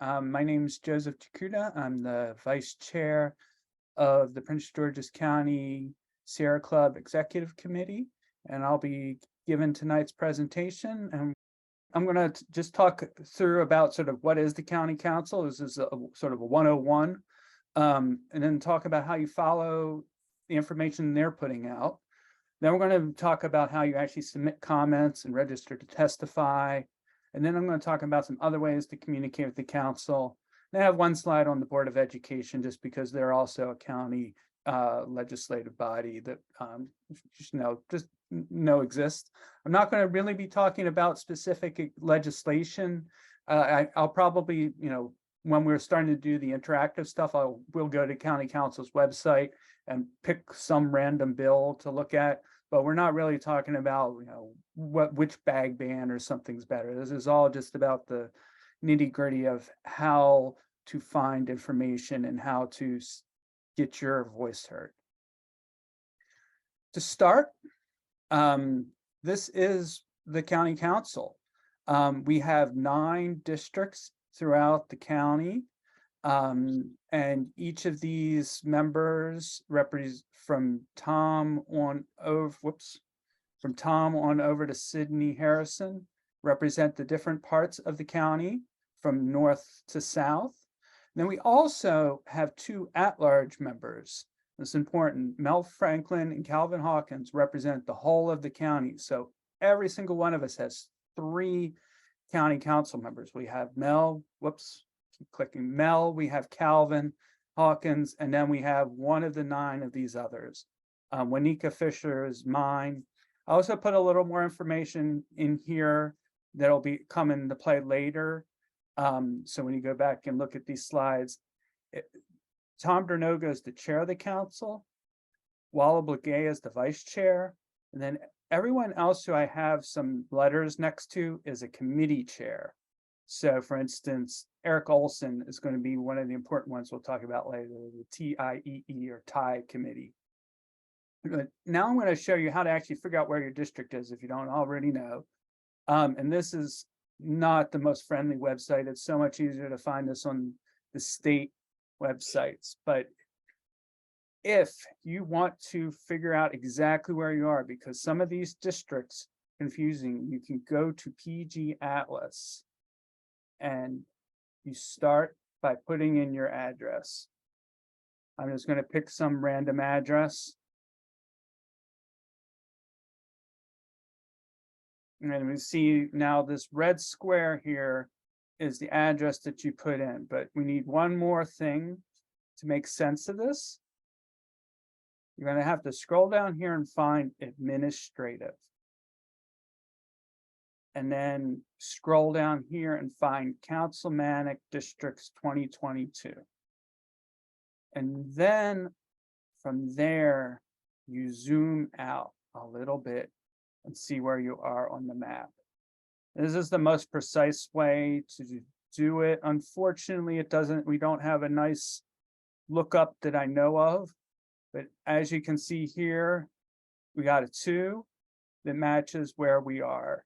My name is Joseph Takuda. I'm the Vice Chair of the Prince George's County Sierra Club Executive Committee, and I'll be giving tonight's presentation. And I'm going to just talk through about sort of what is the County Council. This is a sort of a 101, and then talk about how you follow the information they're putting out. Then we're going to talk about how you actually submit comments and register to testify. And then I'm going to talk about some other ways to communicate with the council. And I have one slide on the Board of Education, just because they're also a county legislative body that just know exists. I'm not going to really be talking about specific legislation. I'll probably, when we're starting to do the interactive stuff, we'll go to County Council's website and pick some random bill to look at. But we're not really talking about, which bag ban or something's better. This is all just about the nitty gritty of how to find information and how to get your voice heard. To start, this is the County Council. We have 9 districts throughout the county. And each of these members represent from Tom on over to Sydney Harrison, represent the different parts of the county from north to south. And then we also have 2 at-large members. It's important. Mel Franklin and Calvin Hawkins represent the whole of the county. So every single one of us has 3 county council members. We have Mel, keep clicking Mel, we have Calvin Hawkins, and then we have one of the 9 of these others. Wanika Fisher is mine. I also put a little more information in here that'll be come into play later. So when you go back and look at these slides, Tom Dernoga is the chair of the council, Walla Blagay is the vice chair, and then everyone else who I have some letters next to is a committee chair. So for instance, Eric Olson is going to be one of the important ones we'll talk about later, the TIEE or TIE committee. Now I'm going to show you how to actually figure out where your district is if you don't already know. And this is not the most friendly website. It's so much easier to find this on the state websites. But if you want to figure out exactly where you are, because some of these districts confusing, you can go to PG Atlas and you start by putting in your address. I'm just going to pick some random address. And we see now this red square here is the address that you put in, but we need one more thing to make sense of this. You're going to have to scroll down here and find administrative. And then scroll down here and find Councilmanic Districts 2022. And then from there, you zoom out a little bit and see where you are on the map. This is the most precise way to do it. Unfortunately, we don't have a nice lookup that I know of, but as you can see here, we got a 2 that matches where we are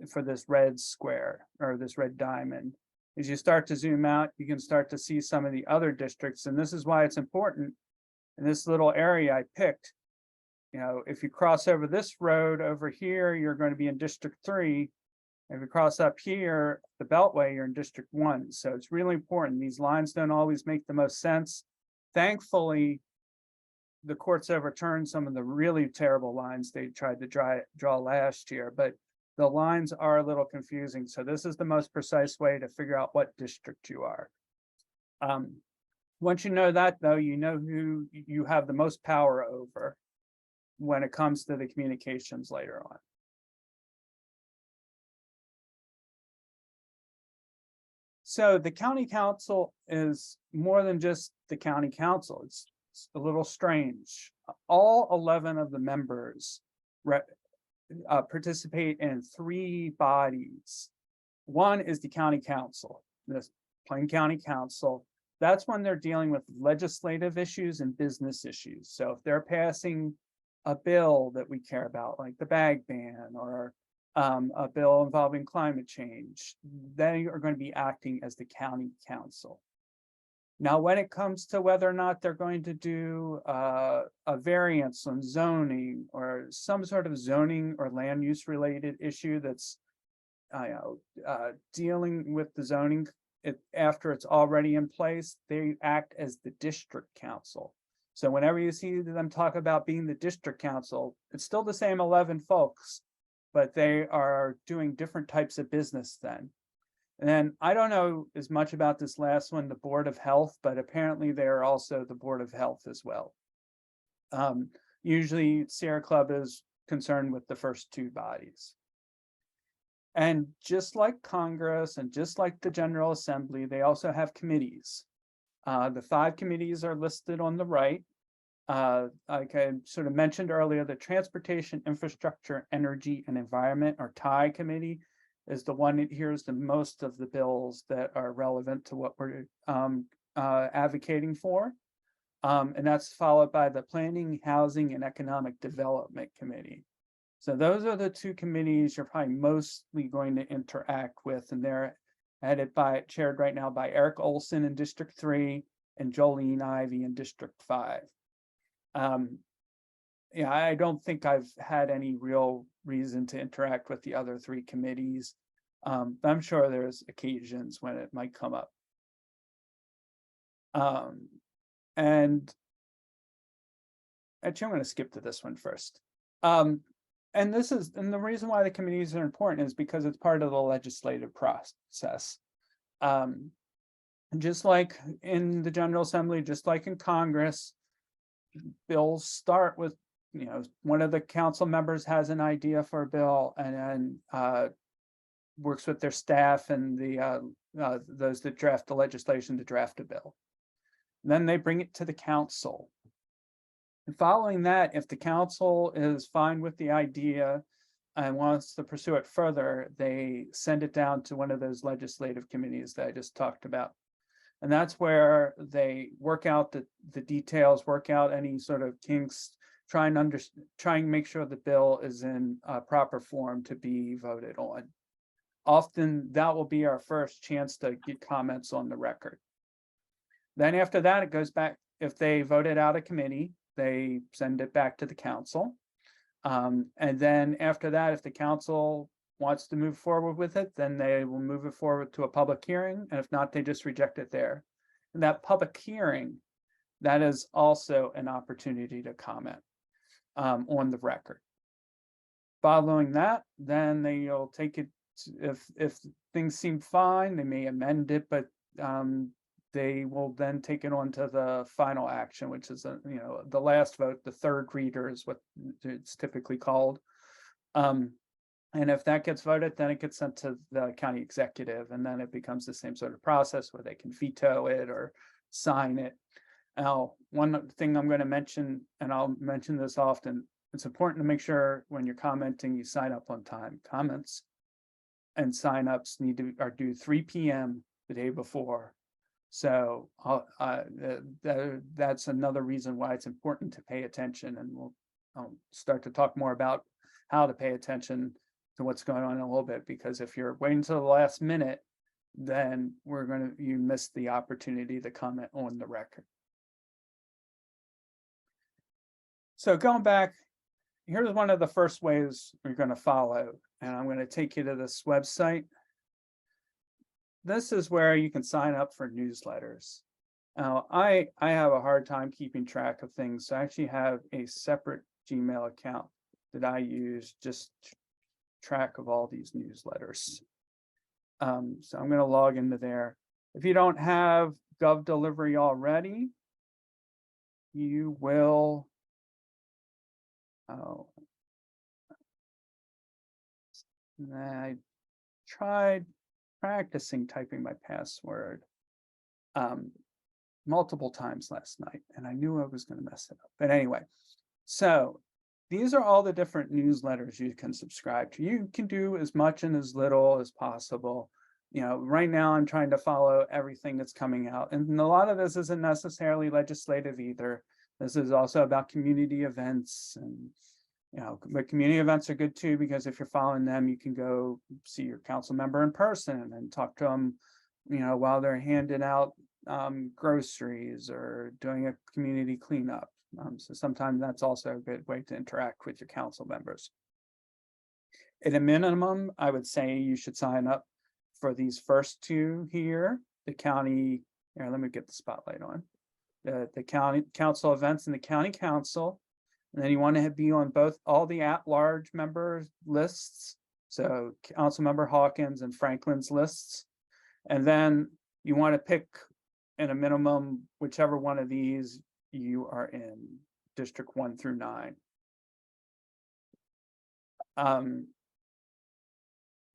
for this red square or this red diamond. As you start to zoom out, you can start to see some of the other districts. And this is why it's important in this little area I picked. If you cross over this road over here, you're going to be in District 3. If you cross up here, the Beltway, you're in District 1. So it's really important. These lines don't always make the most sense. Thankfully, the courts overturned some of the really terrible lines they tried to draw last year, but the lines are a little confusing. So this is the most precise way to figure out what district you are. Once you know that, though, you know who you have the most power over when it comes to the communications later on. So the county council is more than just the county council. It's a little strange. All 11 of the members participate in 3 bodies. One is the county council, this Plain County Council. That's when they're dealing with legislative issues and business issues. So if they're passing a bill that we care about, like the bag ban or a bill involving climate change, they are going to be acting as the county council. Now, when it comes to whether or not they're going to do a variance on zoning or some sort of zoning or land use related issue that's dealing with the zoning after it's already in place, they act as the district council. So whenever you see them talk about being the district council, it's still the same 11 folks, but they are doing different types of business then. And then I don't know as much about this last one, the Board of Health, but apparently they are also the Board of Health as well. Usually Sierra Club is concerned with the first two bodies. And just like Congress and just like the General Assembly, they also have committees. The 5 committees are listed on the right. Like I sort of mentioned earlier, the Transportation, Infrastructure, Energy, and Environment, or TIE committee, is the one that hears the most of the bills that are relevant to what we're advocating for. And that's followed by the Planning, Housing, and Economic Development Committee. So those are the 2 committees you're probably mostly going to interact with, and they're chaired right now by Eric Olson in District 3 and Jolene Ivy in District 5. Yeah, I don't think I've had any real reason to interact with the other 3 committees. I'm sure there's occasions when it might come up. And actually, I'm going to skip to this one first. And the reason why the committees are important is because it's part of the legislative process. Just like in the General Assembly, just like in Congress, bills start with, one of the council members has an idea for a bill and then works with their staff and those that draft the legislation to draft a bill. Then they bring it to the council. And following that, if the council is fine with the idea and wants to pursue it further, they send it down to one of those legislative committees that I just talked about. And that's where they work out the details, work out any sort of kinks, try and make sure the bill is in proper form to be voted on. Often that will be our first chance to get comments on the record. Then after that, it goes back. If they voted out a committee, they send it back to the council. And then after that, if the council wants to move forward with it, then they will move it forward to a public hearing. And if not, they just reject it there. And that public hearing, that is also an opportunity to comment on the record. Following that, then they'll take it, if things seem fine, they may amend it, but they will then take it on to the final action, which is the last vote. The third reader is what it's typically called. And if that gets voted, then it gets sent to the county executive, and then it becomes the same sort of process where they can veto it or sign it. Now, one thing I'm going to mention, and I'll mention this often, it's important to make sure when you're commenting, you sign up on time. Comments and signups are due 3 p.m. the day before. So that's another reason why it's important to pay attention, and I'll start to talk more about how to pay attention to what's going on in a little bit, because if you're waiting till the last minute, then you miss the opportunity to comment on the record. So going back, here's one of the first ways we're going to follow, and I'm going to take you to this website. This is where you can sign up for newsletters. Now, I have a hard time keeping track of things, so I actually have a separate Gmail account that I use just to track of all these newsletters. So I'm going to log into there. If you don't have Gov Delivery already, you will. I tried practicing typing my password multiple times last night, and I knew I was going to mess it up. But anyway, so these are all the different newsletters you can subscribe to. You can do as much and as little as possible. Right now I'm trying to follow everything that's coming out, and a lot of this isn't necessarily legislative either. This is also about community events and But community events are good too, because if you're following them, you can go see your council member in person and talk to them, while they're handing out groceries or doing a community cleanup. So sometimes that's also a good way to interact with your council members. At a minimum, I would say you should sign up for these first two here, the county, here, let me get the spotlight on. The county council events and the county council. And then you want to be on all the at-large member lists. So Councilmember Hawkins and Franklin's lists. And then you want to pick in a minimum, whichever one of these you are in, District 1 through 9.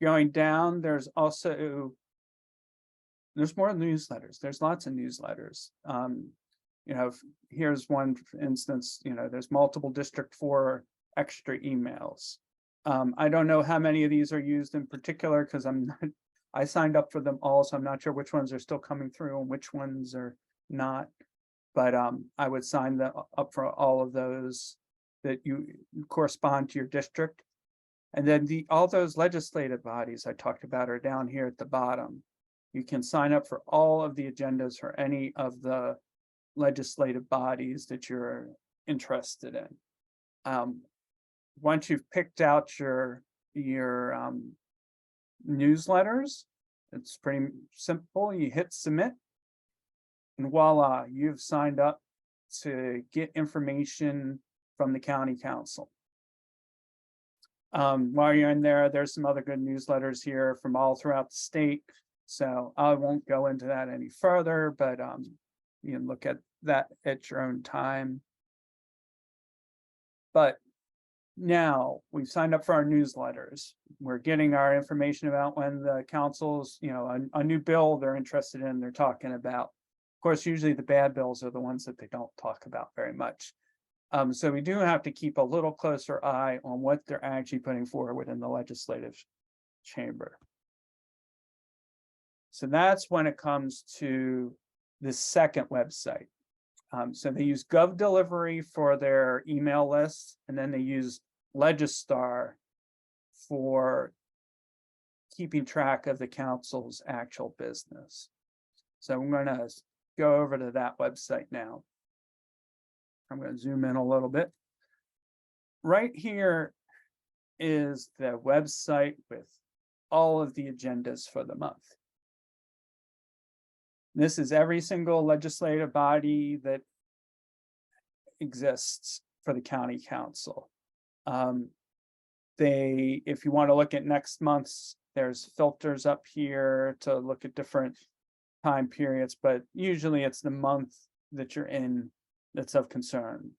Going down, there's more newsletters. There's lots of newsletters. Here's one for instance, there's multiple District 4 extra emails. I don't know how many of these are used in particular because I signed up for them all, so I'm not sure which ones are still coming through and which ones are not. But I would sign up for all of those that you correspond to your district. And then all those legislative bodies I talked about are down here at the bottom. You can sign up for all of the agendas for any of the legislative bodies that you're interested in. Once you've picked out your newsletters, it's pretty simple. You hit submit, and voila, you've signed up to get information from the county council. While you're in there, there's some other good newsletters here from all throughout the state. So I won't go into that any further, but you can look at that at your own time. But now we've signed up for our newsletters. We're getting our information about when the council's, a new bill they're interested in, they're talking about. Of course, usually the bad bills are the ones that they don't talk about very much. So we do have to keep a little closer eye on what they're actually putting forward in the legislative chamber. So that's when it comes to the second website. So they use GovDelivery for their email lists, and then they use Legistar for keeping track of the council's actual business. So I'm going to go over to that website now. I'm going to zoom in a little bit. Right here is the website with all of the agendas for the month. This is every single legislative body that exists for the county council. If you want to look at next month's, there's filters up here to look at different time periods, but usually it's the month that you're in that's of concern.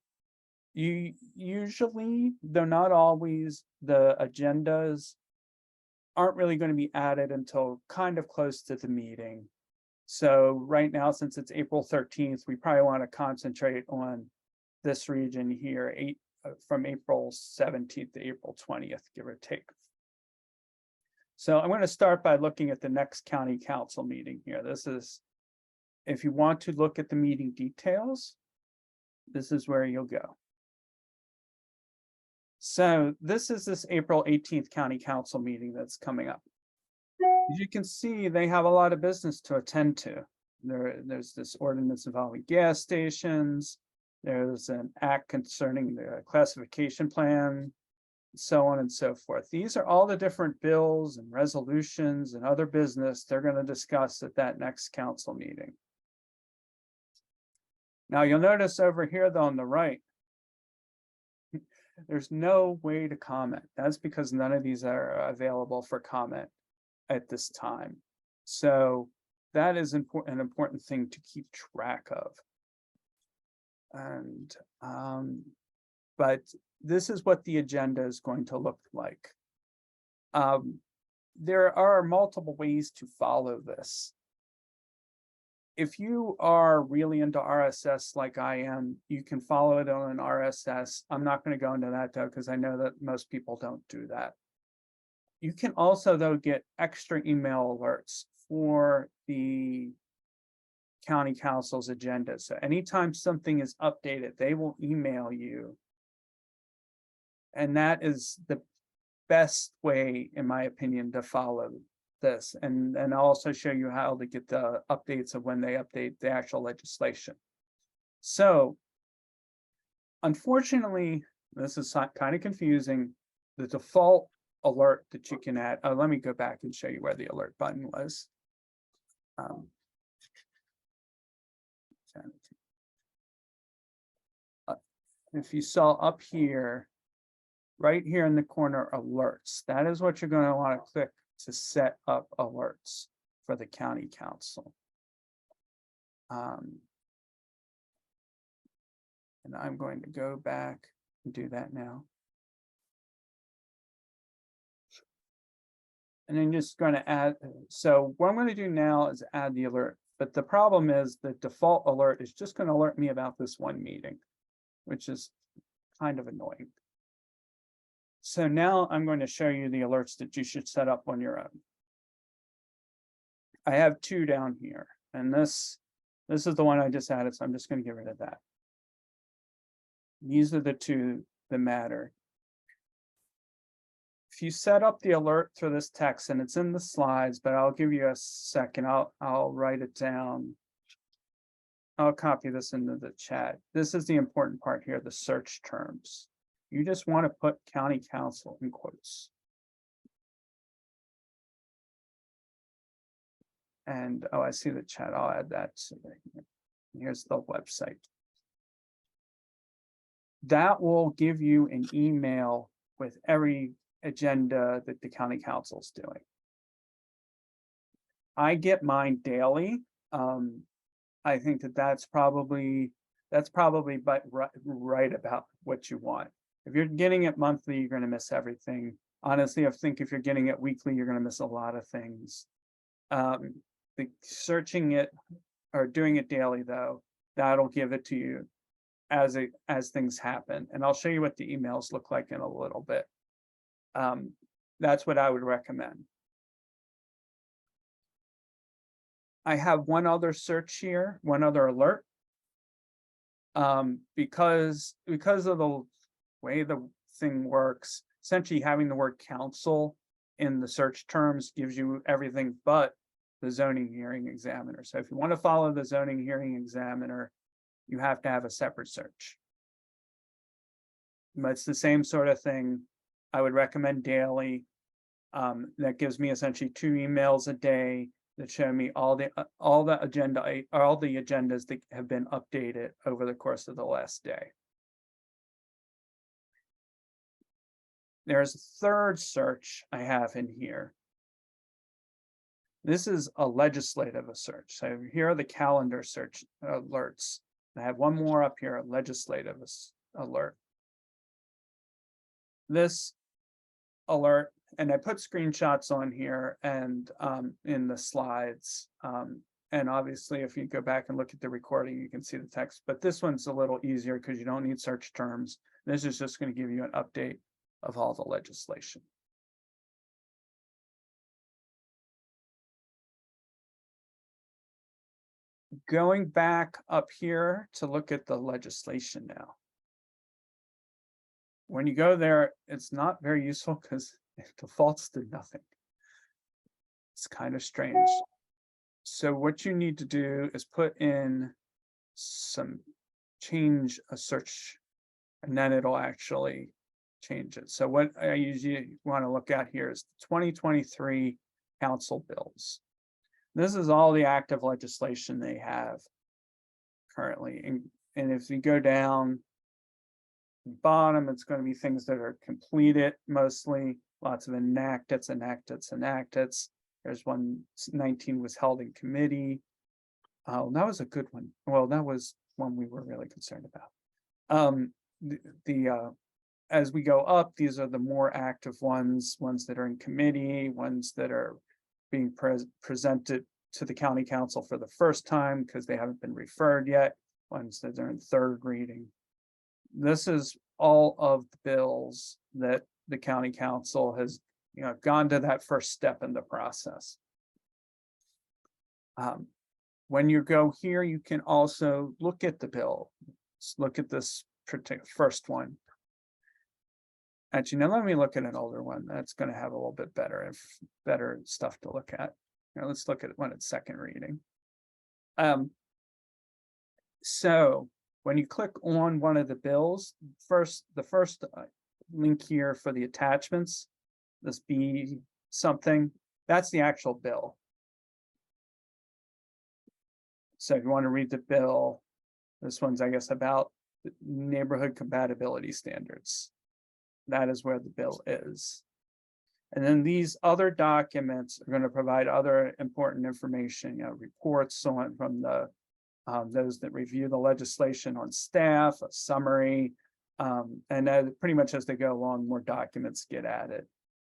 Usually, though not always, the agendas aren't really going to be added until kind of close to the meeting. So right now, since it's April 13th, we probably want to concentrate on this region here, from April 17th to April 20th, give or take. So I'm going to start by looking at the next county council meeting here. This is, if you want to look at the meeting details, this is where you'll go. So this is this April 18th county council meeting that's coming up. As you can see, they have a lot of business to attend to. There's this ordinance involving gas stations. There's an act concerning the classification plan, so on and so forth. These are all the different bills and resolutions and other business they're going to discuss at that next council meeting. Now you'll notice over here though on the right, there's no way to comment. That's because none of these are available for comment at this time. So that is an important thing to keep track of. And but this is what the agenda is going to look like. There are multiple ways to follow this. If you are really into RSS like I am, you can follow it on an RSS. I'm not going to go into that though, because I know that most people don't do that. You can also though get extra email alerts for the county council's agenda. So anytime something is updated, they will email you And that is the best way, in my opinion, to follow this. And I'll also show you how to get the updates of when they update the actual legislation. So unfortunately, this is kind of confusing. The default alert that you can add, let me go back and show you where the alert button was. If you saw up here, right here in the corner, alerts, that is what you're going to want to click to set up alerts for the county council. And I'm going to go back and do that now. And then just going to add, so what I'm going to do now is add the alert, but the problem is the default alert is just going to alert me about this one meeting, which is kind of annoying. So now I'm going to show you the alerts that you should set up on your own. I have two down here, and this is the one I just added, so I'm just going to get rid of that. These are the two that matter. If you set up the alert for this text, and it's in the slides, but I'll give you a second, I'll write it down. I'll copy this into the chat. This is the important part here, the search terms. You just want to put county council in quotes. And oh, I see the chat. I'll add that. So here's the website. That will give you an email with every agenda that the county council is doing. I get mine daily. I think that's probably but right about what you want. If you're getting it monthly, you're going to miss everything. Honestly, I think if you're getting it weekly, you're going to miss a lot of things. Searching it or doing it daily, though, that'll give it to you as things happen. And I'll show you what the emails look like in a little bit. That's what I would recommend. I have one other search here, one other alert. Because of the way the thing works, essentially having the word council in the search terms gives you everything but the zoning hearing examiner. So if you want to follow the zoning hearing examiner, you have to have a separate search. But it's the same sort of thing. I would recommend daily. That gives me essentially 2 emails a day that show me all the agendas that have been updated over the course of the last day. There's a third search I have in here. This is a legislative search. So here are the calendar search alerts. I have one more up here, a legislative alert. This alert, and I put screenshots on here and in the slides. And obviously, if you go back and look at the recording, you can see the text. But this one's a little easier because you don't need search terms. This is just going to give you an update of all the legislation. Going back up here to look at the legislation now. When you go there, it's not very useful because it defaults to nothing. It's kind of strange. So what you need to do is put in change a search, and then it'll actually change it. So what I usually want to look at here is the 2023 council bills. This is all the active legislation they have currently. And if you go down the bottom, it's going to be things that are completed, mostly lots of enacteds. There's one, 19 was held in committee. Oh, that was a good one. Well, that was one we were really concerned about. As we go up, these are the more active ones that are in committee, ones that are being presented to the county council for the first time because they haven't been referred yet, ones that are in third reading. This is all of the bills that the county council has gone to that first step in the process. When you go here, you can also look at the bill. Let's look at this particular first one. Actually, now let me look at an older one that's going to have a little bit better stuff to look at. Now let's look at one at second reading. So when you click on one of the bills, the first link here for the attachments, this B something, that's the actual bill. So if you want to read the bill, this one's, I guess, about neighborhood compatibility standards. That is where the bill is. And then these other documents are going to provide other important information, reports on from the those that review the legislation on staff, a summary, and pretty much as they go along, more documents get added.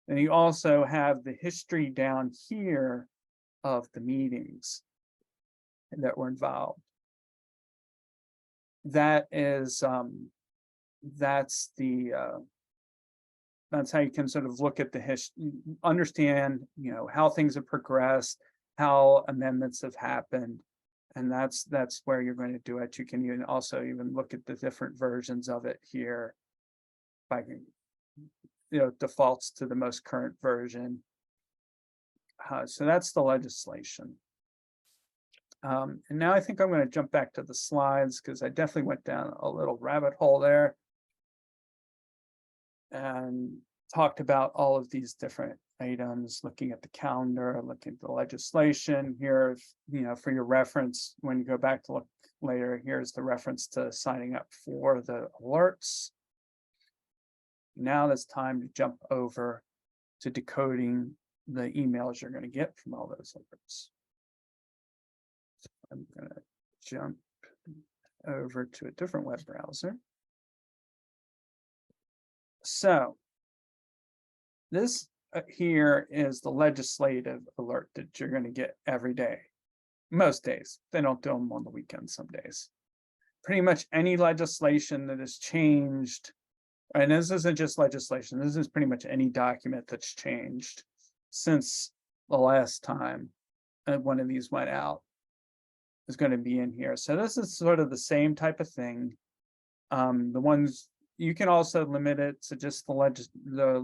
And you also have the history down here of the meetings that were involved. That is, that's how you can sort of look at the history, understand, how things have progressed, how amendments have happened. And that's where you're going to do it. You can even look at the different versions of it here. By defaults to the most current version. So that's the legislation. And now I think I'm going to jump back to the slides because I definitely went down a little rabbit hole there and talked about all of these different items, looking at the calendar, looking at the legislation here, for your reference, when you go back to look later, here's the reference to signing up for the alerts. Now it's time to jump over to decoding the emails you're going to get from all those alerts. So I'm going to jump over to a different web browser. So this here is the legislative alert that you're going to get every day. Most days. They don't do them on the weekend some days. Pretty much any legislation that has changed, and this isn't just legislation, this is pretty much any document that's changed since the last time one of these went out is going to be in here. So this is sort of the same type of thing. The ones you can also limit it to just the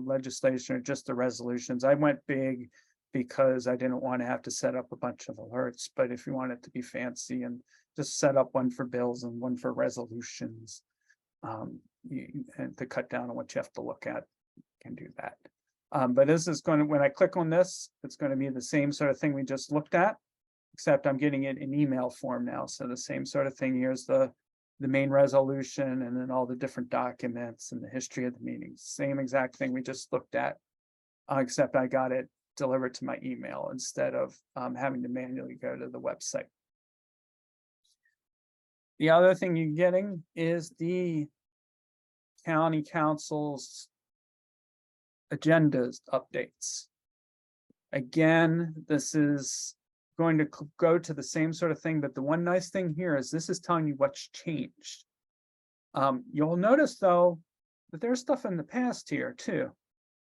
legislation or just the resolutions. I went big because I didn't want to have to set up a bunch of alerts, but if you want it to be fancy and just set up one for bills and one for resolutions, and to cut down on what you have to look at, you can do that. But this is going to, when I click on this, it's going to be the same sort of thing we just looked at, except I'm getting it in email form now. So the same sort of thing. Here's the main resolution and then all the different documents and the history of the meetings. Same exact thing we just looked at, except I got it delivered to my email instead of having to manually go to the website. The other thing you're getting is the county council's agendas updates. Again, this is going to go to the same sort of thing, but the one nice thing here is this is telling you what's changed. You'll notice though that there's stuff in the past here too.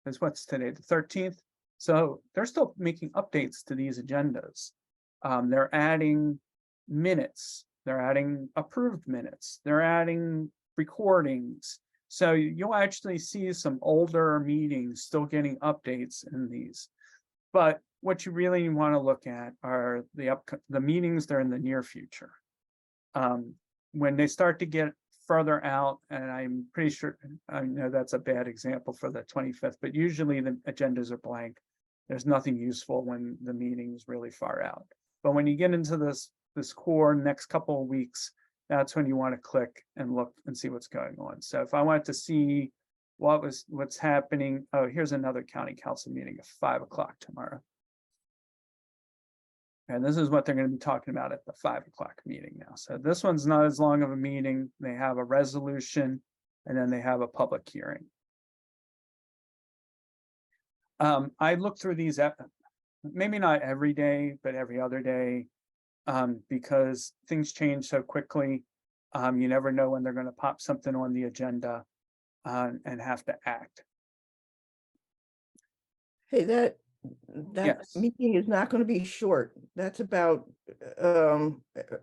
Because what's today, the 13th? So they're still making updates to these agendas. They're adding minutes, they're adding approved minutes, they're adding recordings. So you'll actually see some older meetings still getting updates in these. But what you really want to look at are the meetings that are in the near future. When they start to get further out, and I'm pretty sure, I know that's a bad example for the 25th, but usually the agendas are blank. There's nothing useful when the meeting is really far out. But when you get into this core next couple of weeks, that's when you want to click and look and see what's going on. So if I wanted to see what's happening, oh, here's another county council meeting at 5 o'clock tomorrow. And this is what they're going to be talking about at the 5 o'clock meeting now. So this one's not as long of a meeting. They have a resolution and then they have a public hearing. I look through these, maybe not every day, but every other day, because things change so quickly. You never know when they're going to pop something on the agenda and have to act. Hey, that Yes. meeting is not going to be short. That's about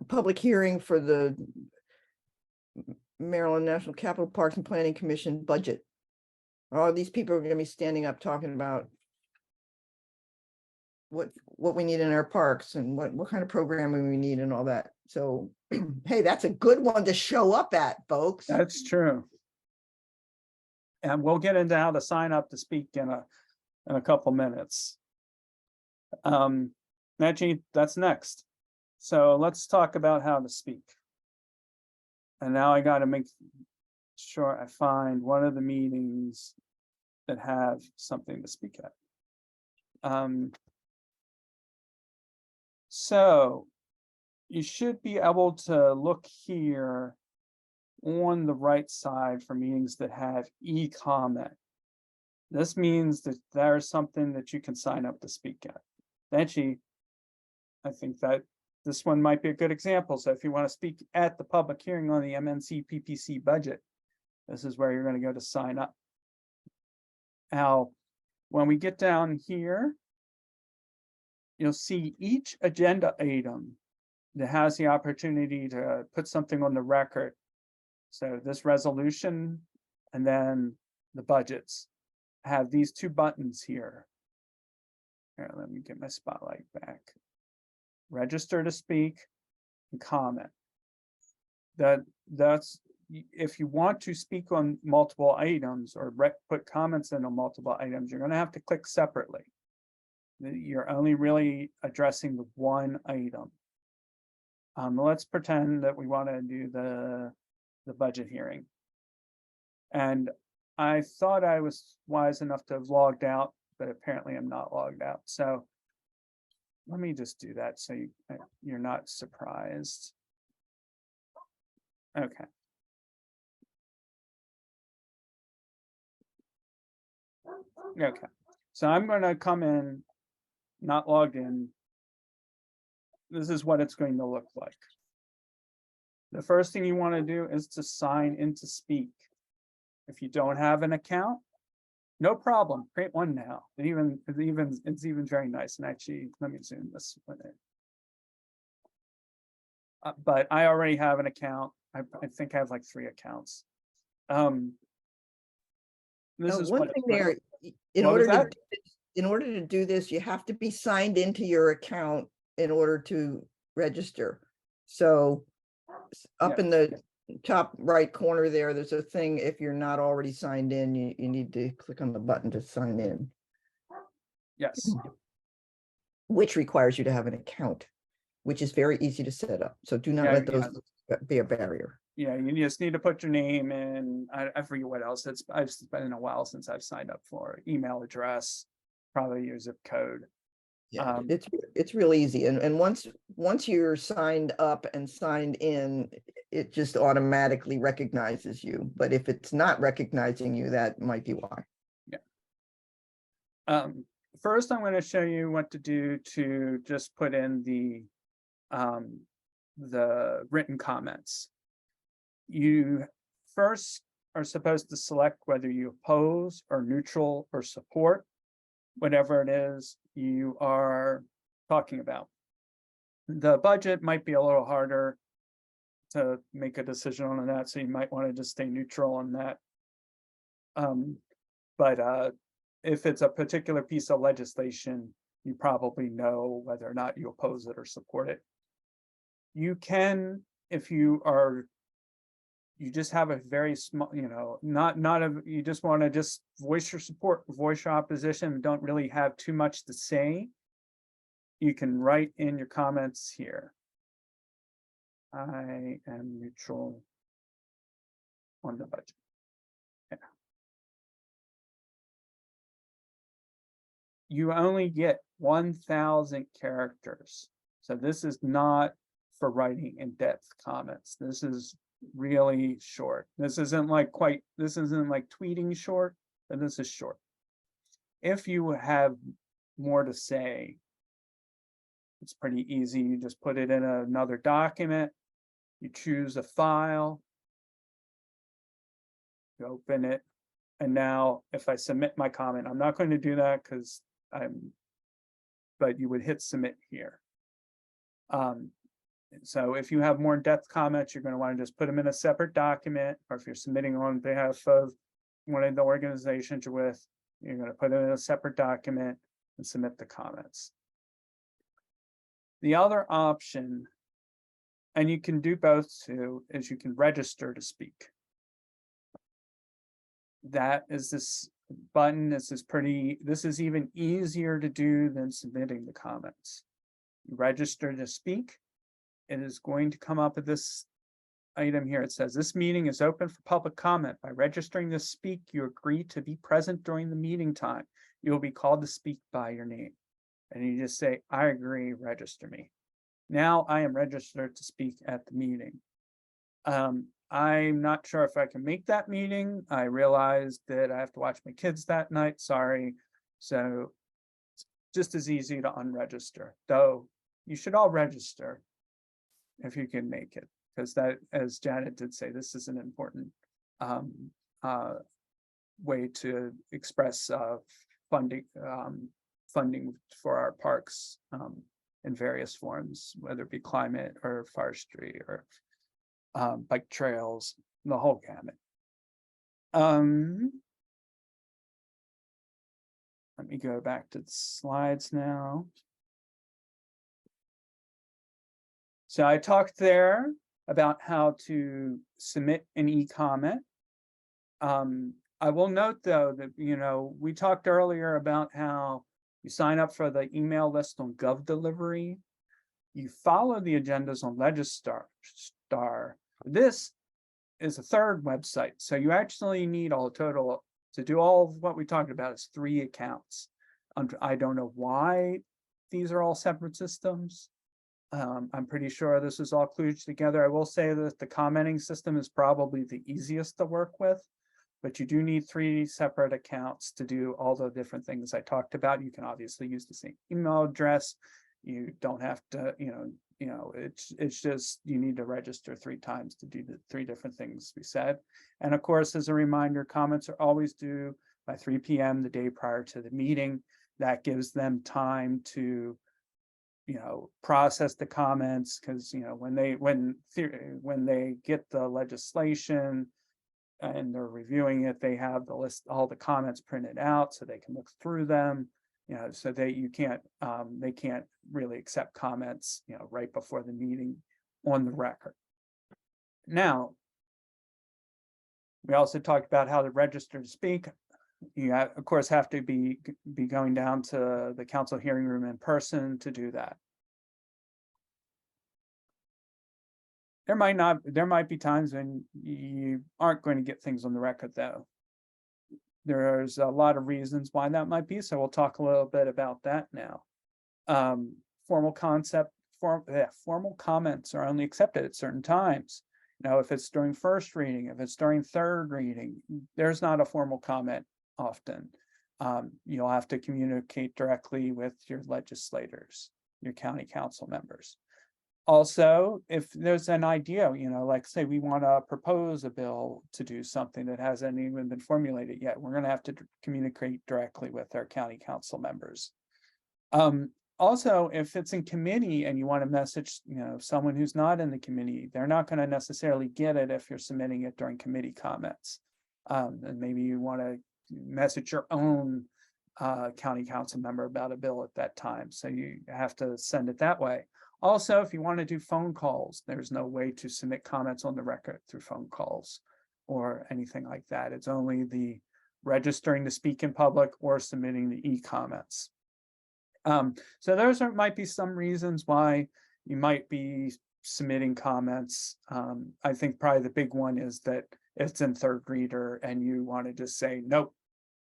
public hearing for the Maryland National Capital Parks and Planning Commission budget. Oh, these people are gonna be standing up talking about what we need in our parks and what kind of programming we need and all that. So, hey, that's a good one to show up at, folks. That's true. And we'll get into how to sign up to speak in a couple minutes. Actually, that's next. So let's talk about how to speak. And now I got to make sure I find one of the meetings that have something to speak at. So you should be able to look here on the right side for meetings that have e-comment. This means that there's something that you can sign up to speak at. Actually, I think that this one might be a good example. So if you want to speak at the public hearing on the MNC PPC budget, this is where you're going to go to sign up. Now, when we get down here, you'll see each agenda item that has the opportunity to put something on the record. So this resolution and then the budgets have these two buttons here. Here, let me get my spotlight back. Register to speak and comment. That's if you want to speak on multiple items or put comments in on multiple items, you're going to have to click separately. You're only really addressing the one item. Let's pretend that we want to do the budget hearing. And I thought I was wise enough to have logged out, but apparently I'm not logged out. So let me just do that so you're not surprised. Okay. Okay. So I'm going to come in, not logged in. This is what it's going to look like. The first thing you want to do is to sign in to speak. If you don't have an account, no problem. Create one now. It's even very nice. And actually, let me zoom this one in. But I already have an account. I think I have like 3 accounts. This is one what thing there. In order to do this, you have to be signed into your account in order to register. So up in the top right corner there, there's a thing. If you're not already signed in, you need to click on the button to sign in. Yes. Which requires you to have an account, which is very easy to set up. So do not let those be a barrier. Yeah, you just need to put your name in. I forget what else. It's been a while since I've signed up for email address, probably your zip code. Yeah, it's real easy. And once you're signed up and signed in, it just automatically recognizes you. But if it's not recognizing you, that might be why. Yeah. First, I'm going to show you what to do to just put in the written comments. You first are supposed to select whether you oppose or neutral or support whatever it is you are talking about. The budget might be a little harder to make a decision on that, so you might want to just stay neutral on that. But if it's a particular piece of legislation, you probably know whether or not you oppose it or support it. You can, if you just have a very small, you just want to just voice your support, voice your opposition, don't really have too much to say. You can write in your comments here. I am neutral on the budget. Yeah. You only get 1,000 characters. So this is not for writing in-depth comments. This is really short. This isn't like tweeting short, but this is short. If you have more to say, it's pretty easy. You just put it in another document. You choose a file. You open it. And now if I submit my comment, I'm not going to do that because but you would hit submit here. So if you have more in-depth comments, you're going to want to just put them in a separate document, or if you're submitting on behalf of one of the organizations you're with, you're going to put it in a separate document and submit the comments. The other option, and you can do both too, is you can register to speak. That is this button. This is even easier to do than submitting the comments. You register to speak. It is going to come up with this item here. It says this meeting is open for public comment. By registering to speak, you agree to be present during the meeting time. You will be called to speak by your name. And you just say, I agree, register me. Now I am registered to speak at the meeting. I'm not sure if I can make that meeting. I realized that I have to watch my kids that night, sorry. So it's just as easy to unregister, though you should all register if you can make it, because that, as Janet did say, this is an important way to express funding for our parks in various forms, whether it be climate or forestry or bike trails, the whole gamut. Let me go back to the slides now. So I talked there about how to submit an e-comment. I will note though that, we talked earlier about how you sign up for the email list on GovDelivery. You follow the agendas on Legistar. This is a third website. So you actually need all total to do all of what we talked about is 3 accounts. I don't know why these are all separate systems. I'm pretty sure this is all kludged together. I will say that the commenting system is probably the easiest to work with, but you do need 3 separate accounts to do all the different things I talked about. You can obviously use the same email address. You don't have to, it's just, you need to register 3 times to do the 3 different things we said. And of course, as a reminder, comments are always due by 3 p.m. the day prior to the meeting. That gives them time to process the comments, because when they get the legislation and they're reviewing it, they have the list, all the comments printed out so they can look through them, so that they can't really accept comments right before the meeting on the record. Now, we also talked about how to register to speak. You of course have to be going down to the council hearing room in person to do that. There might be times when you aren't going to get things on the record though. There's a lot of reasons why that might be, so we'll talk a little bit about that now. Formal comments are only accepted at certain times. If it's during first reading, if it's during third reading, there's not a formal comment often. You'll have to communicate directly with your legislators, your county council members. Also, if there's an idea, like say we want to propose a bill to do something that hasn't even been formulated yet, we're going to have to communicate directly with our county council members. Also, if it's in committee and you want to message, someone who's not in the committee, they're not going to necessarily get it if you're submitting it during committee comments. And maybe you want to message your own county council member about a bill at that time. So you have to send it that way. Also, if you want to do phone calls, there's no way to submit comments on the record through phone calls or anything like that. It's only the registering to speak in public or submitting the e-comments. So those might be some reasons why you might be submitting comments. I think probably the big one is that it's in third reader and you want to just say, nope,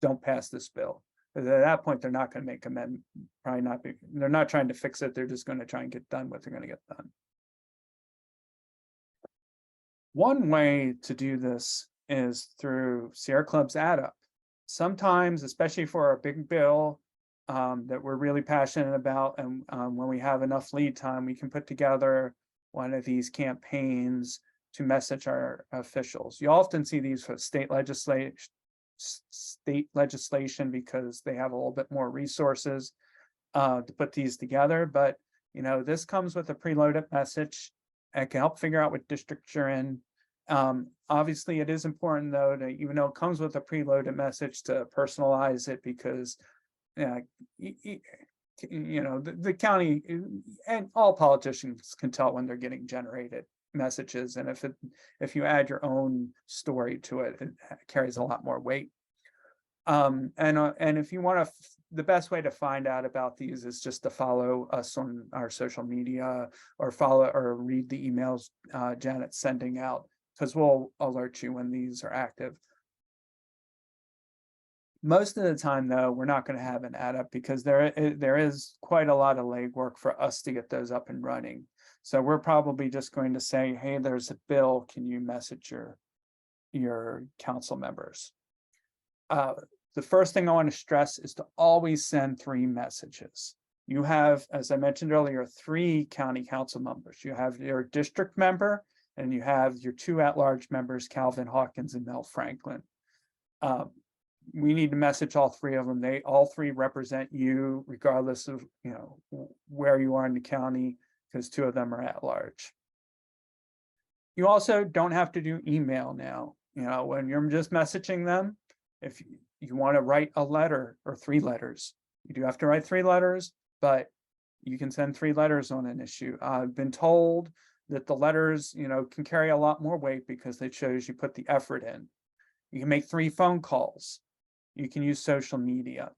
don't pass this bill. At that point, they're not going to make amendment, they're not trying to fix it. They're just going to try and get done what they're going to get done. One way to do this is through Sierra Club's add up. Sometimes, especially for a big bill that we're really passionate about, and when we have enough lead time, we can put together one of these campaigns to message our officials. You often see these for state legislation because they have a little bit more resources to put these together. But this comes with a preloaded message. It can help figure out what district you're in. Obviously, it is important though to, even though it comes with a preloaded message, to personalize it, because the county and all politicians can tell when they're getting generated messages, and if you add your own story to it, it carries a lot more weight. And if you want to, the best way to find out about these is just to follow us on our social media, or follow or read the emails Janet's sending out, because we'll alert you when these are active. Most of the time, though, we're not going to have an ad up, because there is quite a lot of legwork for us to get those up and running. So we're probably just going to say, hey, there's a bill, can you message your council members? The first thing I want to stress is to always send 3 messages. You have, as I mentioned earlier, 3 county council members. You have your district member, and you have your 2 at-large members, Calvin Hawkins and Mel Franklin. We need to message all 3 of them. They all 3 represent you, regardless of where you are in the county, because 2 of them are at large. You also don't have to do email now. When you're just messaging them, if you want to write a letter or 3 letters, you do have to write 3 letters, but you can send 3 letters on an issue. I've been told that the letters, can carry a lot more weight, because it shows you put the effort in. You can make 3 phone calls. You can use social media.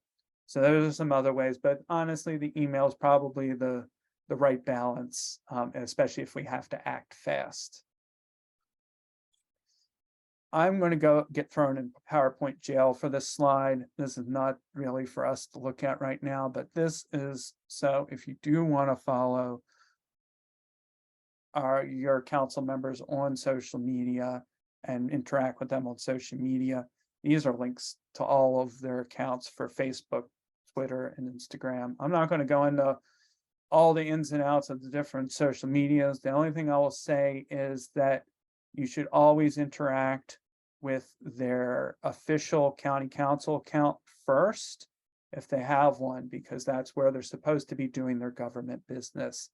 So those are some other ways, but honestly, the email is probably the right balance, especially if we have to act fast. I'm going to go get thrown in PowerPoint jail for this slide. This is not really for us to look at right now, but this is, so if you do want to follow your council members on social media and interact with them on social media, these are links to all of their accounts for Facebook, Twitter, and Instagram. I'm not going to go into all the ins and outs of the different social medias. The only thing I will say is that you should always interact with their official county council account first, if they have one, because that's where they're supposed to be doing their government business.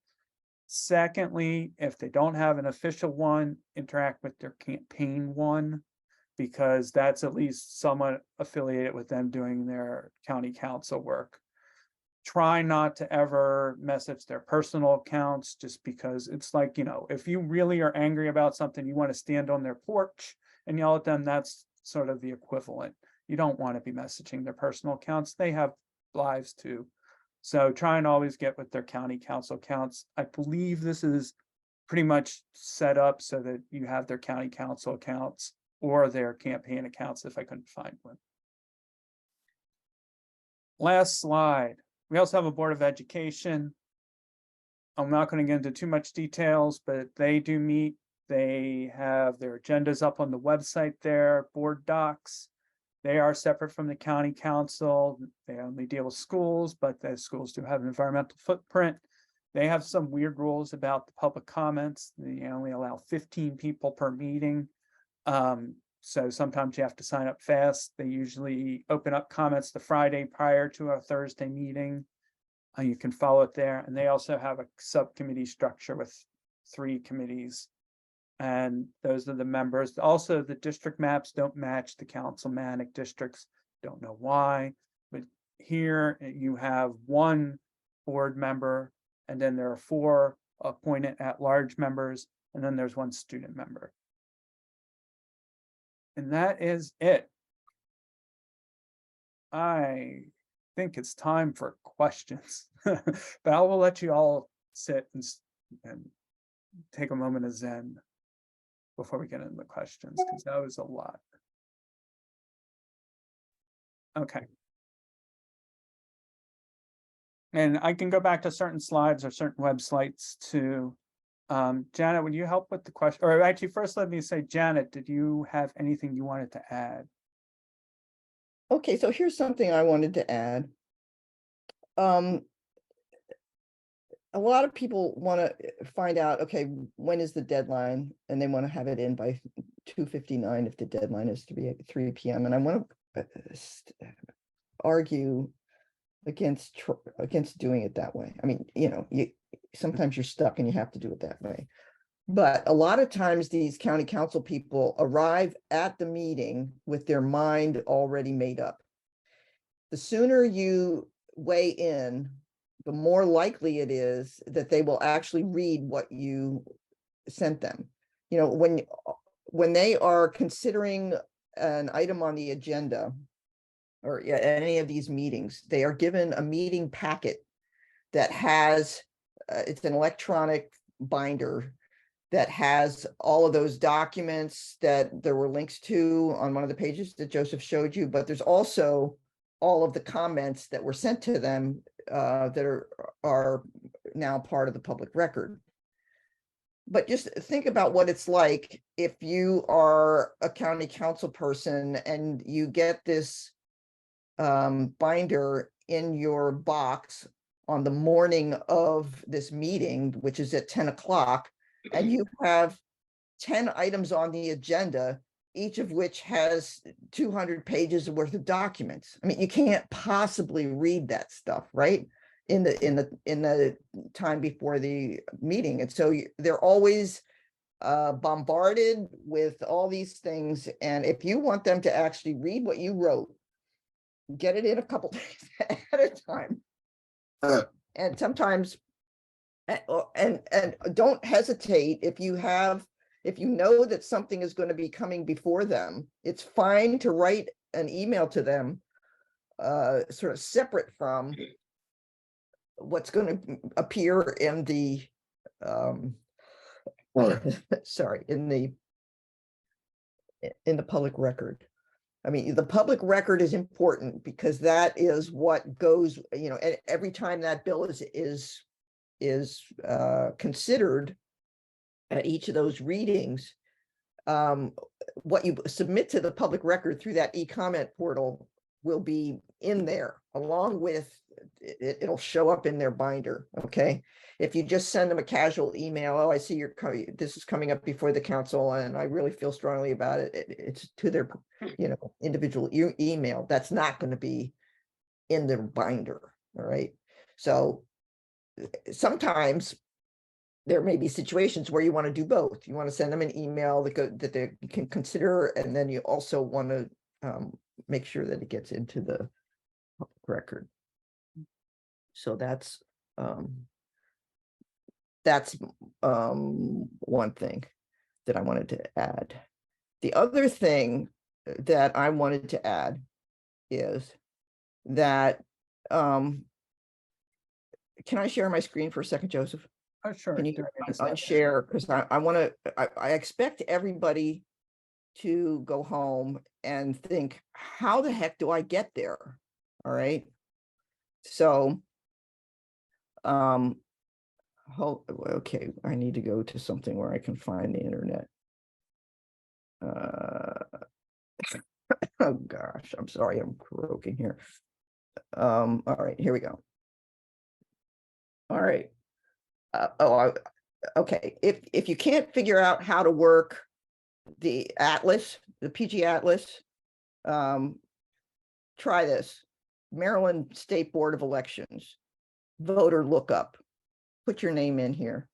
Secondly, if they don't have an official one, interact with their campaign one, because that's at least somewhat affiliated with them doing their county council work. Try not to ever message their personal accounts, just because it's like, if you really are angry about something, you want to stand on their porch and yell at them, that's sort of the equivalent. You don't want to be messaging their personal accounts. They have lives too. So try and always get with their county council accounts. I believe this is pretty much set up so that you have their county council accounts or their campaign accounts, if I couldn't find one. Last slide. We also have a Board of Education. I'm not going to get into too much details, but they do meet. They have their agendas up on the website there, board docs. They are separate from the county council. They only deal with schools, but the schools do have an environmental footprint. They have some weird rules about the public comments. They only allow 15 people per meeting. So sometimes you have to sign up fast. They usually open up comments the Friday prior to a Thursday meeting. You can follow it there. And they also have a subcommittee structure with 3 committees. And those are the members. Also, the district maps don't match the councilmanic districts. Don't know why, but here you have 1 board member, and then there are 4 appointed at-large members, and then there's 1 student member. And that is it. I think it's time for questions, but I will let you all sit and take a moment of Zen before we get into the questions, because that was a lot. Okay. And I can go back to certain slides or certain websites too. Janet, would you help with the question? Or actually, first let me say, Janet, did you have anything you wanted to add? Okay, so here's something I wanted to add. A lot of people want to find out, okay, when is the deadline? And they want to have it in by 2:59 if the deadline is to be at 3 p.m. And I want to argue against doing it that way. I mean, sometimes you're stuck and you have to do it that way. But a lot of times these county council people arrive at the meeting with their mind already made up. The sooner you weigh in, the more likely it is that they will actually read what you sent them. You know, when they are considering an item on the agenda or any of these meetings, they are given a meeting packet that has, it's an electronic binder that has all of those documents that there were links to on one of the pages that Joseph showed you, but there's also all of the comments that were sent to them that are now part of the public record. But just think about what it's like if you are a county council person and you get this binder in your box on the morning of this meeting, which is at 10 o'clock, and you have 10 items on the agenda, each of which has 200 pages worth of documents. I mean, you can't possibly read that stuff, right? In the time before the meeting. And so they're always bombarded with all these things. And if you want them to actually read what you wrote, get it in a couple days at a time. And sometimes, and don't hesitate if you know that something is going to be coming before them. It's fine to write an email to them, sort of separate from what's going to appear in the, sorry, in the public record. I mean, the public record is important because that is what goes, you know, every time that bill is considered at each of those readings, what you submit to the public record through that e-comment portal will be in there along with it'll show up in their binder. Okay. If you just send them a casual email, oh, I see this is coming up before the council and I really feel strongly about it. It's to their, you know, individual email. That's not going to be in their binder. All right. So sometimes there may be situations where you want to do both. You want to send them an email that they can consider, and then you also want to make sure that it gets into the public record. So that's one thing that I wanted to add. The other thing that I wanted to add is that can I share my screen for a second, Joseph? Oh, sure. Can you unshare? Because I expect everybody to go home and think, how the heck do I get there? All right. So, okay, I need to go to something where I can find the internet. Oh gosh, I'm sorry, I'm croaking here. All right, here we go. All right. Okay, if you can't figure out how to work the Atlas, the PG Atlas, try this. Maryland State Board of Elections, voter lookup. Put your name in here.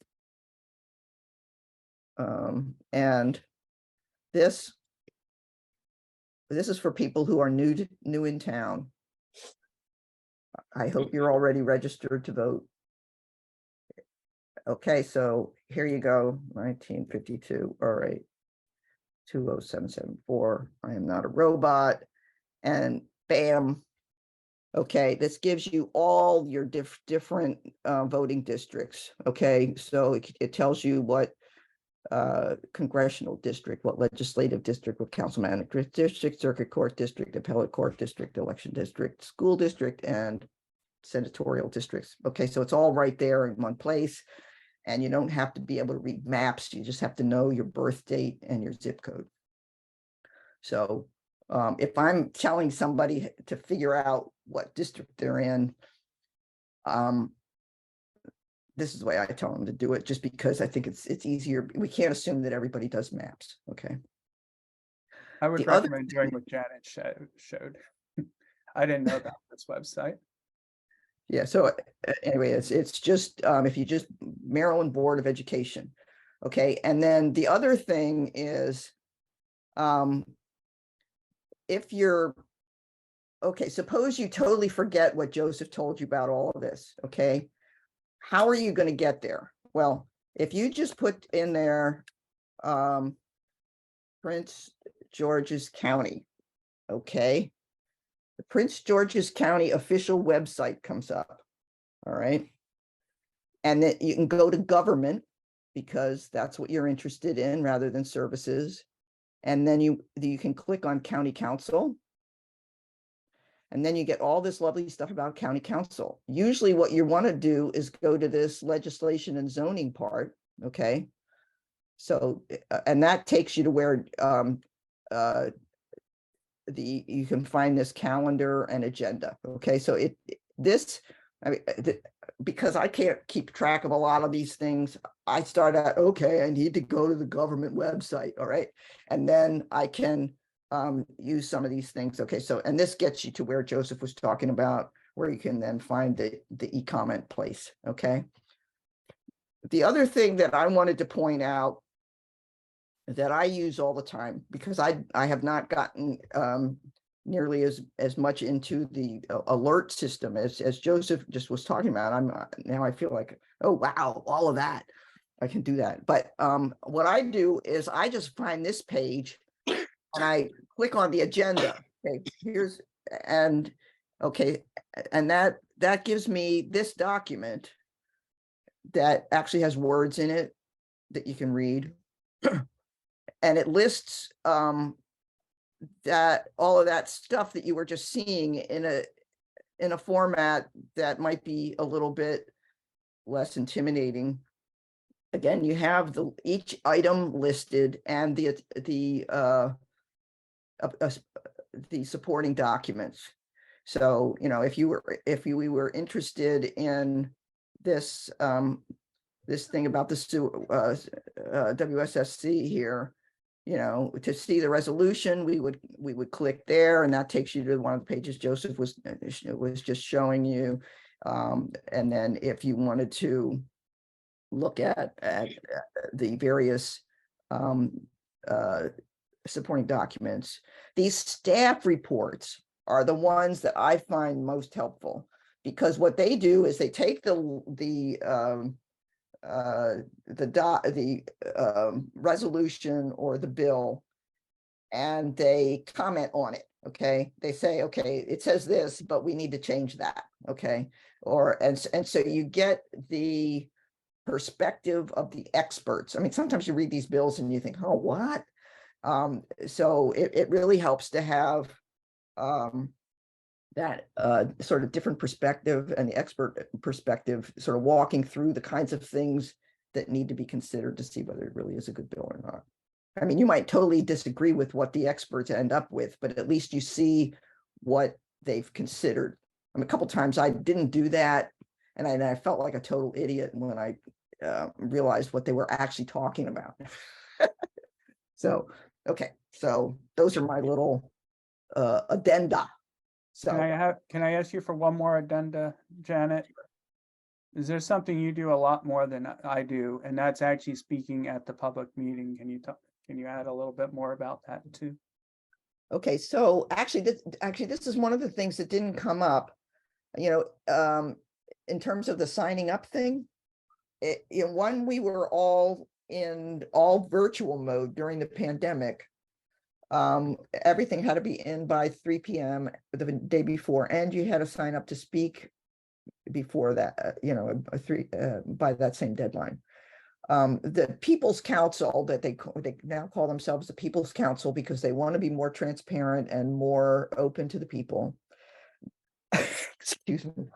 And this is for people who are new in town. I hope you're already registered to vote. Okay, so here you go, 1952. All right, 20774. I am not a robot. And bam. Okay, this gives you all your different voting districts. Okay, so it tells you what congressional district, what legislative district, what council manager district, circuit court district, appellate court district, election district, school district, and senatorial districts. Okay, so it's all right there in one place. And you don't have to be able to read maps. You just have to know your birth date and your zip code. So if I'm telling somebody to figure out what district they're in, this is the way I tell them to do it, just because I think it's easier. We can't assume that everybody does maps. Okay. I would recommend doing what Janet showed. I didn't know about this website. Yeah. So anyway, it's just if you just Maryland Board of Education. Okay, and then the other thing is, if you're, okay, suppose you totally forget what Joseph told you about all of this, okay? How are you going to get there? Well, if you just put in there, Prince George's County, okay? The Prince George's County official website comes up, all right? And then you can go to government, because that's what you're interested in rather than services. And then you can click on county council. And then you get all this lovely stuff about county council. Usually what you want to do is go to this legislation and zoning part, okay? So, and that takes you to where you can find this calendar and agenda, okay? So I mean, because I can't keep track of a lot of these things, I start out, okay, I need to go to the government website, all right? And then I can use some of these things. Okay, so, and this gets you to where Joseph was talking about, where you can then find the e-comment place, okay? The other thing that I wanted to point out that I use all the time, because I have not gotten nearly as much into the alert system as Joseph just was talking about. Now I feel like, oh wow, all of that, I can do that. But what I do is I just find this page and I click on the agenda. Okay, and that gives me this document that actually has words in it that you can read. And it lists that all of that stuff that you were just seeing in a format that might be a little bit less intimidating. Again, you have each item listed and the supporting documents. So, you know, if we were interested in this this thing about the WSSC here, you know, to see the resolution, we would click there, and that takes you to one of the pages Joseph was just showing you. And then if you wanted to look at the various supporting documents, these staff reports are the ones that I find most helpful, because what they do is they take the resolution or the bill, and they comment on it. Okay, they say, okay, it says this, but we need to change that. Okay, and so you get the perspective of the experts. I mean, sometimes you read these bills and you think, oh, what? So it really helps to have that sort of different perspective and the expert perspective, sort of walking through the kinds of things that need to be considered to see whether it really is a good bill or not. I mean, you might totally disagree with what the experts end up with, but at least you see what they've considered. I mean, a couple of times I didn't do that, and I felt like a total idiot when I realized what they were actually talking about. So, okay, so those are my little addenda. So Can I ask you for one more addenda, Janet? Is there something you do a lot more than I do, and that's actually speaking at the public meeting? Can you add a little bit more about that too? Okay, so actually this is one of the things that didn't come up, you know, in terms of the signing up thing. When we were all in virtual mode during the pandemic, everything had to be in by 3 p.m. the day before, and you had to sign up to speak before that, you know, by that same deadline. The People's Council, that they now call themselves the People's Council because they want to be more transparent and more open to the people. Excuse me.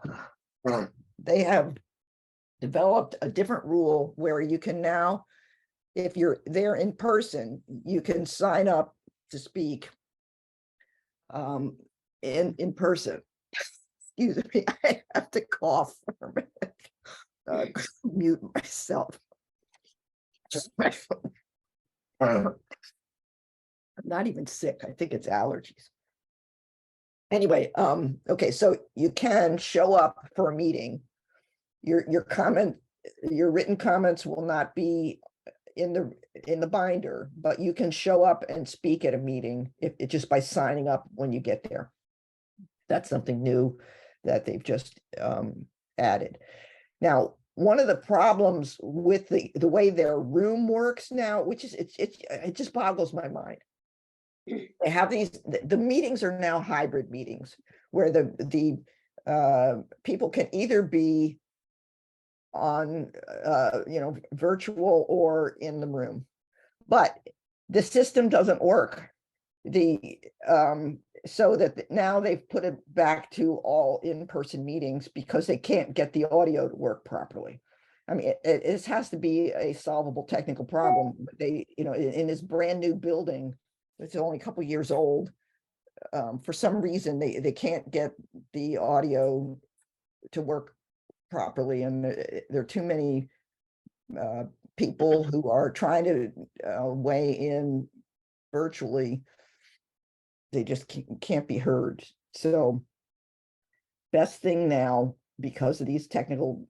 They have developed a different rule where you can now, if you're there in person, you can sign up to speak in person. Excuse me, I have to cough for a minute. Mute myself. I'm not even sick. I think it's allergies. Anyway, okay, so you can show up for a meeting. Your written comments will not be in the binder, but you can show up and speak at a meeting if it just by signing up when you get there. That's something new that they've just added. Now, one of the problems with the way their room works now, which is it just boggles my mind. They have the meetings are now hybrid meetings where the people can either be on virtual or in the room, but the system doesn't work. So that now they've put it back to all in-person meetings because they can't get the audio to work properly. I mean, it has to be a solvable technical problem. They, in this brand new building, it's only a couple years old. For some reason, they can't get the audio to work properly, and there are too many people who are trying to weigh in virtually. They just can't be heard. So best thing now, because of these technical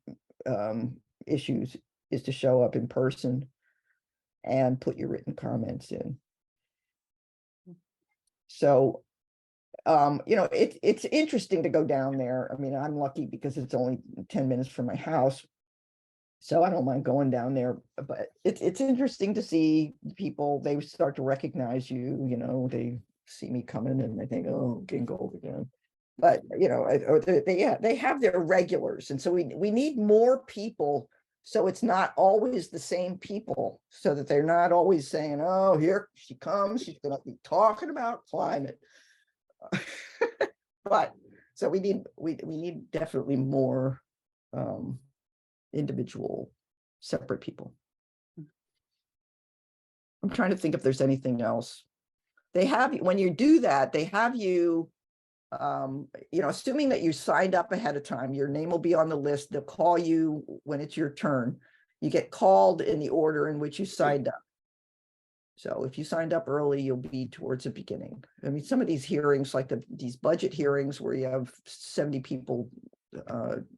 issues, is to show up in person and put your written comments in. So it's interesting to go down there. I mean, I'm lucky because it's only 10 minutes from my house, so I don't mind going down there. But it's interesting to see people. They start to recognize you. They see me coming and they think, oh, Gingold again. But they have their regulars, and so we need more people. So it's not always the same people, so that they're not always saying, oh, here she comes, she's gonna be talking about climate. But so we need definitely more individual separate people. I'm trying to think if there's anything else. They have, when you do that, they have you, assuming that you signed up ahead of time, your name will be on the list. They'll call you when it's your turn. You get called in the order in which you signed up. So if you signed up early, you'll be towards the beginning. I mean, some of these hearings, like these budget hearings where you have 70 people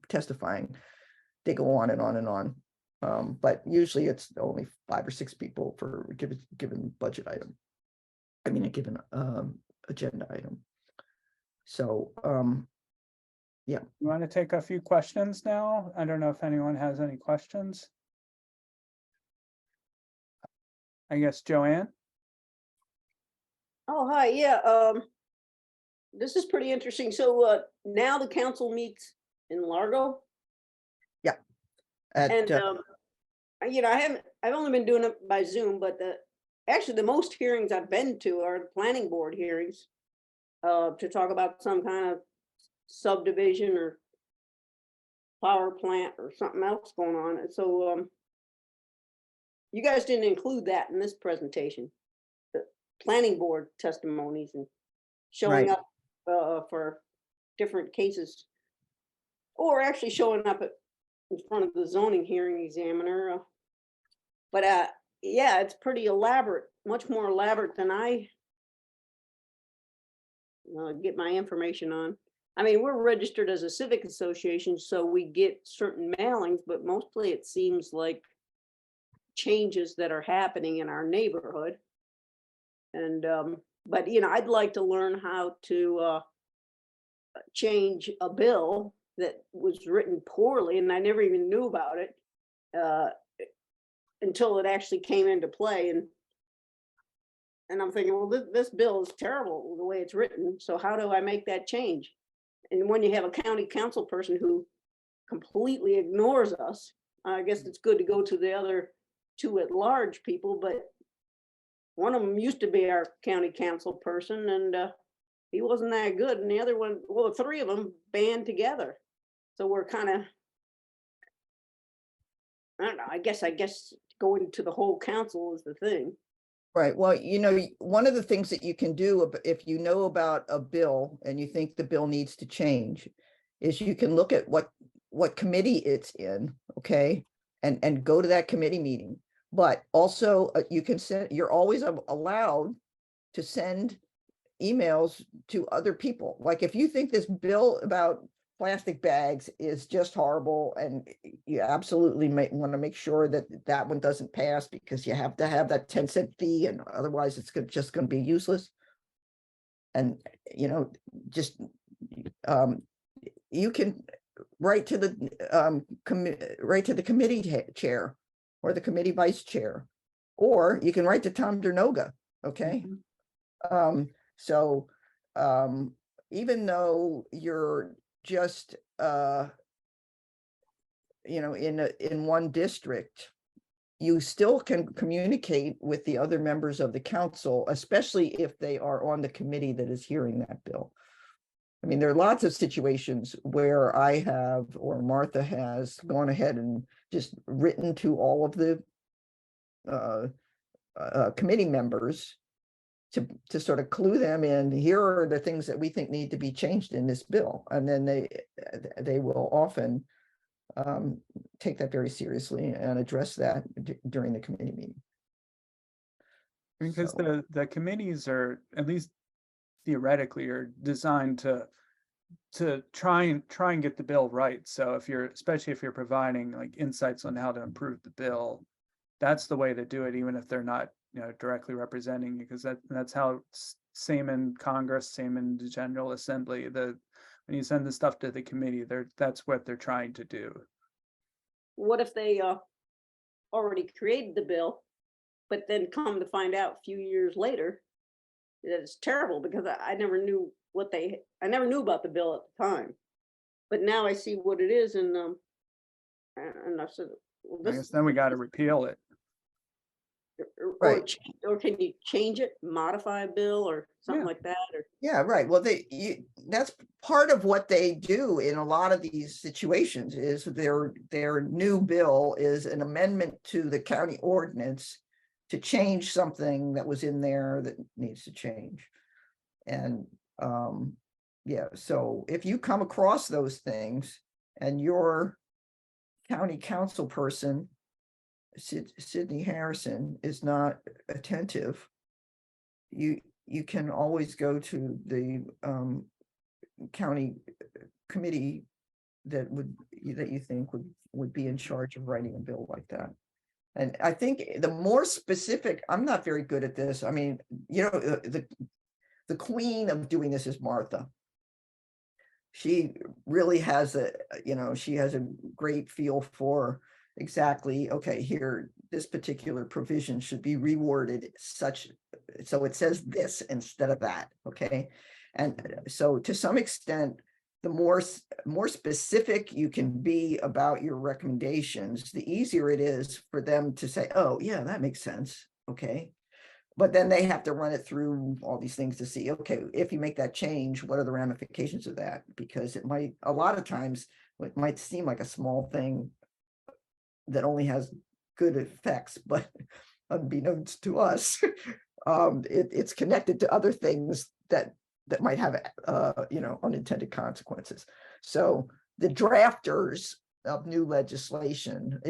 testifying, they go on and on and on. But usually it's only 5 or 6 people for a given budget item. I mean, a given agenda item. So, yeah. You want to take a few questions now? I don't know if anyone has any questions. I guess Joanne? Oh, hi. Yeah. This is pretty interesting. So now the council meets in Largo? Yeah. And I've only been doing it by Zoom, but actually the most hearings I've been to are the planning board hearings to talk about some kind of subdivision or power plant or something else going on. And so you guys didn't include that in this presentation, the planning board testimonies and showing up for different cases, or actually showing up in front of the zoning hearing examiner. But yeah, it's pretty elaborate, much more elaborate than I get my information on. I mean, we're registered as a civic association, so we get certain mailings, but mostly it seems like changes that are happening in our neighborhood. And but I'd like to learn how to change a bill that was written poorly, and I never even knew about it until it actually came into play. And I'm thinking, well, this bill is terrible the way it's written, so how do I make that change? And when you have a county council person who completely ignores us, I guess it's good to go to the other 2 at-large people, but one of them used to be our county council person, and he wasn't that good. And the other one, well, 3 of them band together. So we're kind of, I don't know, I guess going to the whole council is the thing. Right. Well, one of the things that you can do if you know about a bill and you think the bill needs to change is you can look at what committee it's in, okay, and go to that committee meeting. But also you're always allowed to send emails to other people. Like if you think this bill about plastic bags is just horrible, and you absolutely might want to make sure that that one doesn't pass, because you have to have that 10-cent fee, and otherwise it's just going to be useless. And, you know, just, you can write to the, write to the committee chair or the committee vice chair, or you can write to Tom Dernoga, okay? So, even though you're just, you know, in one district, you still can communicate with the other members of the council, especially if they are on the committee that is hearing that bill. I mean, there are lots of situations where I have, or Martha has, gone ahead and just written to all of the committee members to sort of clue them in, here are the things that we think need to be changed in this bill. And then they will often take that very seriously and address that during the committee meeting. Because So- the committees are, at least theoretically, are designed to try and get the bill right. So especially if you're providing like insights on how to improve the bill, that's the way to do it, even if they're not, you know, directly representing you, because that's how, same in Congress, same in the General Assembly, when you send the stuff to the committee, that's what they're trying to do. What if they already created the bill, but then come to find out a few years later that it's terrible, because I never knew I never knew about the bill at the time, but now I see what it is, and I said, well, I guess then we got to repeal it. Right. Or can you change it, modify a bill or something Yeah. like that? Or Yeah, right. Well, that's part of what they do in a lot of these situations, is their new bill is an amendment to the county ordinance to change something that was in there that needs to change. And yeah, so if you come across those things and your county council person, Sydney Harrison, is not attentive, you can always go to the county committee that you think would be in charge of writing a bill like that. And I think the more specific, I'm not very good at this. I mean, you know, the queen of doing this is Martha. She really has she has a great feel for exactly, okay, here, this particular provision should be reworded such, so it says this instead of that, okay? And so to some extent, the more specific you can be about your recommendations, the easier it is for them to say, oh yeah, that makes sense, okay? But then they have to run it through all these things to see, okay, if you make that change, what are the ramifications of that? Because it might, a lot of times, it might seem like a small thing that only has good effects, but unbeknownst to us, it's connected to other things that might have unintended consequences. So the drafters of new legislation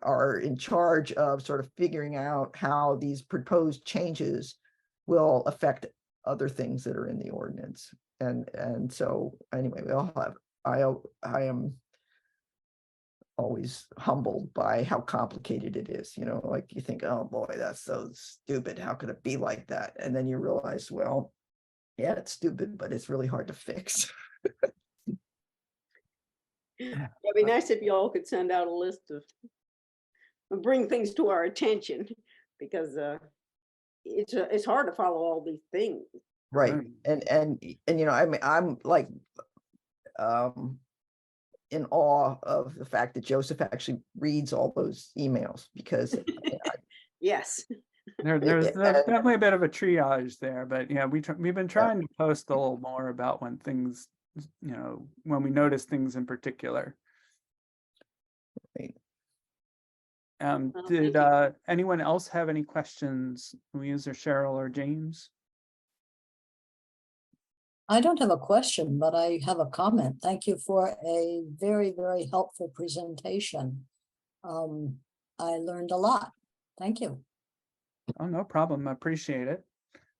are in charge of sort of figuring out how these proposed changes will affect other things that are in the ordinance. And so anyway, I am always humbled by how complicated it is. You know, like you think, oh boy, that's so stupid, how could it be like that? And then you realize, well, yeah, it's stupid, but it's really hard to fix. it'd be nice if y'all could send out a list of bring things to our attention, because it's hard to follow all these things. Right. And you know, I mean, I'm like in awe of the fact that Joseph actually reads all those emails, because Yes. There's definitely a bit of a triage there, but yeah, we've been trying to post a little more about when things, you know, when we notice things in particular. Right. Did anyone else have any questions? Louise or Cheryl or James? I don't have a question, but I have a comment. Thank you for a very, very helpful presentation. I learned a lot. Thank you. Oh, no problem. I appreciate it.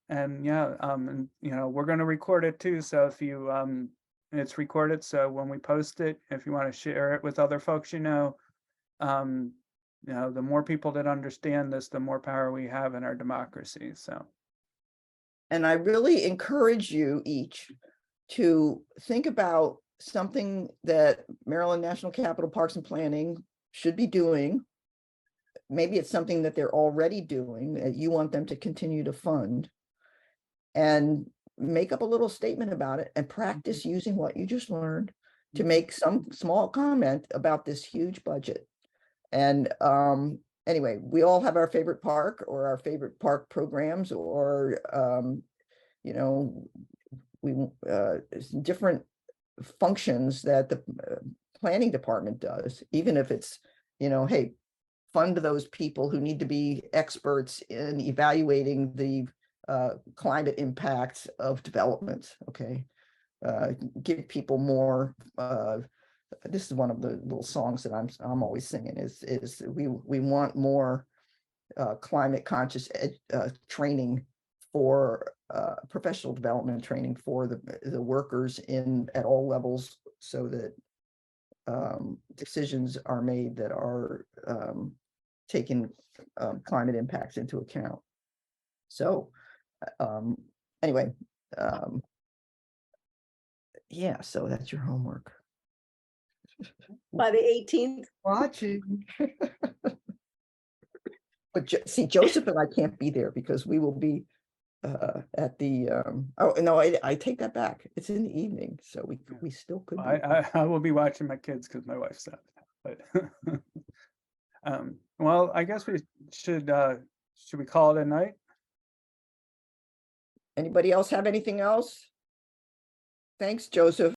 And yeah, and you know, we're going to record it too. So if and it's recorded. So when we post it, if you want to share it with other folks, the more people that understand this, the more power we have in our democracy. So, And I really encourage you each to think about something that Maryland National Capital Parks and Planning should be doing. Maybe it's something that they're already doing that you want them to continue to fund. And make up a little statement about it and practice using what you just learned to make some small comment about this huge budget. And anyway, we all have our favorite park or our favorite park programs, or we different functions that the planning department does, even if it's, hey, fund those people who need to be experts in evaluating the climate impacts of development. Okay, give people more. This is one of the little songs that I'm always singing. Is we want more climate conscious training for professional development training for the workers at all levels, so that decisions are made that are taking climate impacts into account. So anyway, yeah, so that's your homework. By the 18th. Watching. But see, Joseph and I can't be there because we will be at the oh no, I take that back. It's in the evening, so we still could be. I will be watching my kids because my wife's out. But well, I guess we should we call it a night? Anybody else have anything else? Thanks, Joseph.